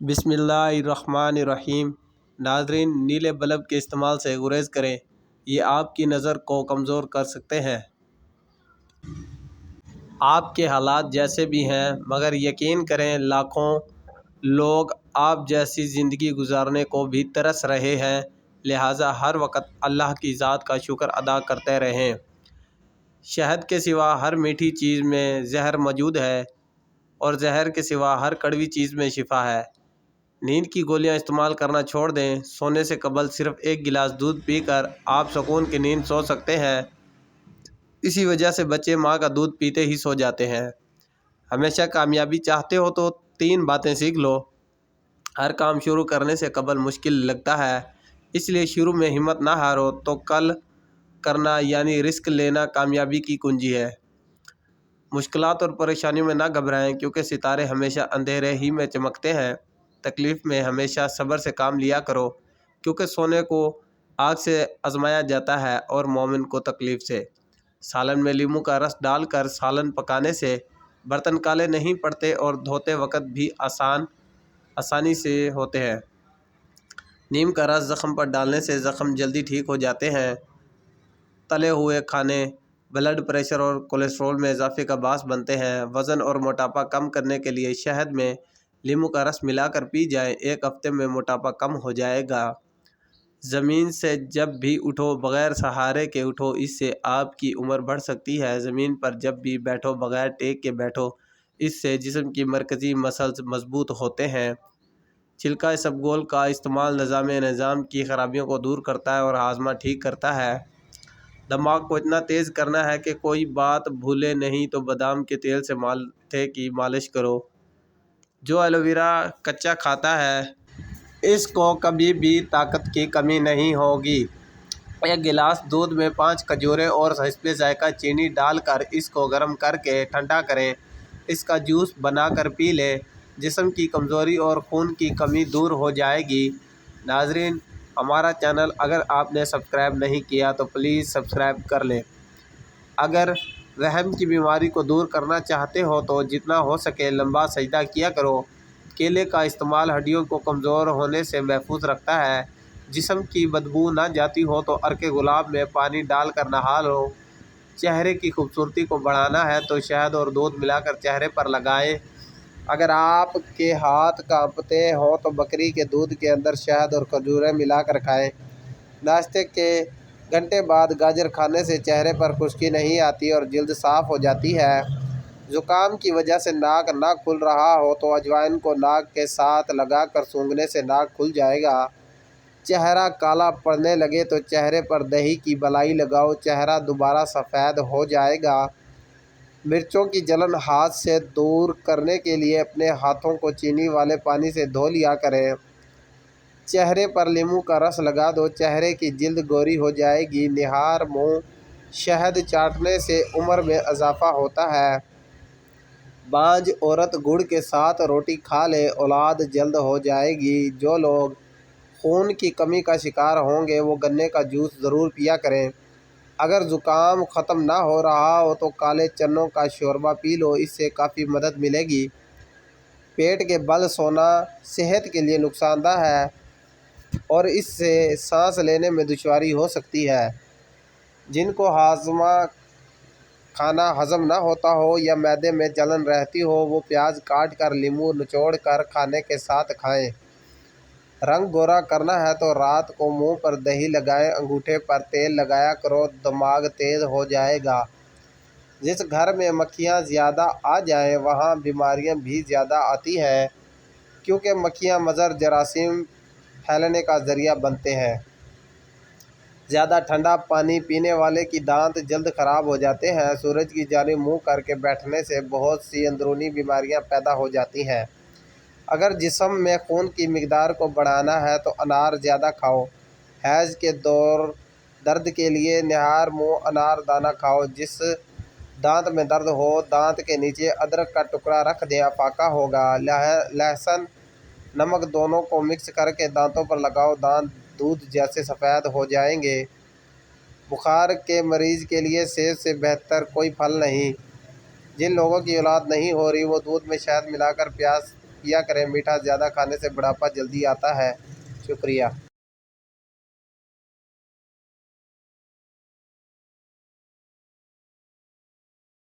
بسم اللہ الرحمن الرحیم۔ ناظرین، نیلے بلب کے استعمال سے گریز کریں، یہ آپ کی نظر کو کمزور کر سکتے ہیں۔ آپ کے حالات جیسے بھی ہیں، مگر یقین کریں لاکھوں لوگ آپ جیسی زندگی گزارنے کو بھی ترس رہے ہیں، لہٰذا ہر وقت اللہ کی ذات کا شکر ادا کرتے رہیں۔ شہد کے سوا ہر میٹھی چیز میں زہر موجود ہے، اور زہر کے سوا ہر کڑوی چیز میں شفا ہے۔ نیند کی گولیاں استعمال کرنا چھوڑ دیں۔ سونے سے قبل صرف ایک گلاس دودھ پی کر آپ سکون کی نیند سو سکتے ہیں۔ اسی وجہ سے بچے ماں کا دودھ پیتے ہی سو جاتے ہیں۔ ہمیشہ کامیابی چاہتے ہو تو 3 باتیں سیکھ لو۔ ہر کام شروع کرنے سے قبل مشکل لگتا ہے، اس لیے شروع میں ہمت نہ ہارو، تو کل کرنا یعنی رسک لینا کامیابی کی کنجی ہے۔ مشکلات اور پریشانیوں میں نہ گھبرائیں، کیونکہ ستارے ہمیشہ اندھیرے ہی میں چمکتے ہیں۔ تکلیف میں ہمیشہ صبر سے کام لیا کرو، کیونکہ سونے کو آگ سے آزمایا جاتا ہے اور مومن کو تکلیف سے۔ سالن میں لیموں کا رس ڈال کر سالن پکانے سے برتن کالے نہیں پڑتے اور دھوتے وقت بھی آسانی سے ہوتے ہیں۔ نیم کا رس زخم پر ڈالنے سے زخم جلدی ٹھیک ہو جاتے ہیں۔ تلے ہوئے کھانے بلڈ پریشر اور کولیسٹرول میں اضافے کا باعث بنتے ہیں۔ وزن اور موٹاپا کم کرنے کے لیے شہد میں لیموں کا رس ملا کر پی جائیں، 1 ہفتے میں موٹاپا کم ہو جائے گا۔ زمین سے جب بھی اٹھو بغیر سہارے کے اٹھو، اس سے آپ کی عمر بڑھ سکتی ہے۔ زمین پر جب بھی بیٹھو بغیر ٹیک کے بیٹھو، اس سے جسم کی مرکزی مسلز مضبوط ہوتے ہیں۔ چھلکا اسبگول کا استعمال نظام کی خرابیوں کو دور کرتا ہے اور ہاضمہ ٹھیک کرتا ہے۔ دماغ کو اتنا تیز کرنا ہے کہ کوئی بات بھولے نہیں تو بادام کے تیل سے ماتھے کی مالش کرو۔ جو ایلو ویرا کچا کھاتا ہے، اس کو کبھی بھی طاقت کی کمی نہیں ہوگی۔ 1 گلاس دودھ میں 5 کھجوریں اور حسب ذائقہ چینی ڈال کر اس کو گرم کر کے ٹھنڈا کریں۔ اس کا جوس بنا کر پی لیں، جسم کی کمزوری اور خون کی کمی دور ہو جائے گی۔ ناظرین، ہمارا چینل اگر آپ نے سبسکرائب نہیں کیا تو پلیز سبسکرائب کر لیں۔ اگر وہم کی بیماری کو دور کرنا چاہتے ہو تو جتنا ہو سکے لمبا سجدہ کیا کرو۔ کیلے کا استعمال ہڈیوں کو کمزور ہونے سے محفوظ رکھتا ہے۔ جسم کی بدبو نہ جاتی ہو تو عرق گلاب میں پانی ڈال کر نہا لو۔ چہرے کی خوبصورتی کو بڑھانا ہے تو شہد اور دودھ ملا کر چہرے پر لگائیں۔ اگر آپ کے ہاتھ کانپتے ہوں تو بکری کے دودھ کے اندر شہد اور کھجوریں ملا کر کھائیں۔ ناشتے کے گھنٹے بعد گاجر کھانے سے چہرے پر خشکی نہیں آتی اور جلد صاف ہو جاتی ہے۔ زکام کی وجہ سے ناک نہ کھل رہا ہو تو اجوائن کو ناک کے ساتھ لگا کر سونگھنے سے ناک کھل جائے گا۔ چہرہ کالا پڑنے لگے تو چہرے پر دہی کی بالائی لگاؤ، چہرہ دوبارہ سفید ہو جائے گا۔ مرچوں کی جلن ہاتھ سے دور کرنے کے لیے اپنے ہاتھوں کو چینی والے پانی سے دھو لیا کریں۔ چہرے پر لیموں کا رس لگا دو، چہرے کی جلد گوری ہو جائے گی۔ نہار منہ شہد چاٹنے سے عمر میں اضافہ ہوتا ہے۔ بانجھ عورت گڑ کے ساتھ روٹی کھا لے، اولاد جلد ہو جائے گی۔ جو لوگ خون کی کمی کا شکار ہوں گے وہ گنے کا جوس ضرور پیا کریں۔ اگر زکام ختم نہ ہو رہا ہو تو کالے چنوں کا شوربہ پی لو، اس سے کافی مدد ملے گی۔ پیٹ کے بل سونا صحت کے لیے نقصان دہ ہے اور اس سے سانس لینے میں دشواری ہو سکتی ہے۔ جن کو کھانا ہضم نہ ہوتا ہو یا معدے میں جلن رہتی ہو، وہ پیاز کاٹ کر لیموں نچوڑ کر کھانے کے ساتھ کھائیں۔ رنگ گورا کرنا ہے تو رات کو منہ پر دہی لگائیں، انگوٹھے پر تیل لگایا کرو، دماغ تیز ہو جائے گا۔ جس گھر میں مکھیاں زیادہ آ جائیں وہاں بیماریاں بھی زیادہ آتی ہیں، کیونکہ مکھیاں مضر جراثیم پھیلانے کا ذریعہ بنتے ہیں۔ زیادہ ٹھنڈا پانی پینے والے کی دانت جلد خراب ہو جاتے ہیں۔ سورج کی جانب منہ کر کے بیٹھنے سے بہت سی اندرونی بیماریاں پیدا ہو جاتی ہیں۔ اگر جسم میں خون کی مقدار کو بڑھانا ہے تو انار زیادہ کھاؤ۔ حیض کے درد کے لیے نہار منہ انار دانہ کھاؤ۔ جس دانت میں درد ہو دانت کے نیچے ادرک کا ٹکڑا رکھ دیں، افاقہ ہوگا۔ لہسن نمک دونوں کو مکس کر کے دانتوں پر لگاؤ، دانت دودھ جیسے سفید ہو جائیں گے۔ بخار کے مریض کے لیے سیب سے بہتر کوئی پھل نہیں۔ جن لوگوں کی اولاد نہیں ہو رہی وہ دودھ میں شہد ملا کر پیاس کیا کریں، میٹھا زیادہ کھانے سے بڑھاپا جلدی آتا ہے۔ شکریہ۔